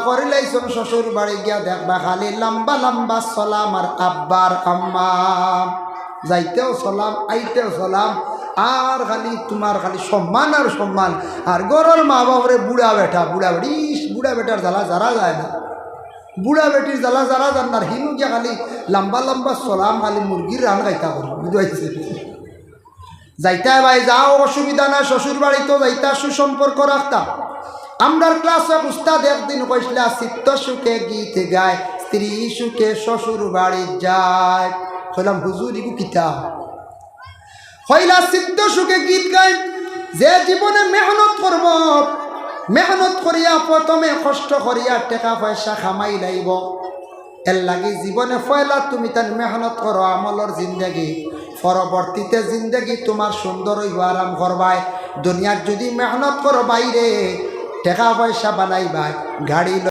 করিলাইছন শ্বশুর বাড়ি গিয়া দেখবা খালি লম্বা লম্বা সালাম আর আব্বার আম্মা, যাইতেও সালাম আইতেও সালাম, আর খালি তোমার খালি সম্মান আর সম্মান। আর গরর মা বাবরে বুড়া বেটা বুড়া বেটার জ্বালা যারা যায় না, বুড়া বেটির জ্বালা যারা যান না, হিনু গিয়া খালি লম্বা লম্বা সালাম, খালি মুরগির রান গাইতা করি বুঝাইছে। যাইতা ভাই যাও, অসুবিধা না, শ্বশুর বাড়িতেও যাইতা, সুসম্পর্ক রাখতাম। আমরার ক্লাসে উস্তাদ একদিন কইসলা চিত্ত সুখে গীত গায়, স্ত্রী সুখে শ্বশুর বাড়ি যায়। কইলাম হুজুর ইগু কিতাব হইলা চিত্ত সুখে গীত গায়, যে জীবনে মেহনত করব, মেহনত করিয়া প্রথমে কষ্ট করিয়া টাকা পয়সা কামাই লাইব, এর লাগি জীবনে পয়লা তুমি তার মেহনত করো আমলর জিন্দগি, পরবর্তীতে জিন্দগি তোমার সুন্দর হইব, আরাম করবাই। দুনিয়ার যদি মেহনত করো বাইরে টাকা পয়সা বানাইবাই, গাড়ি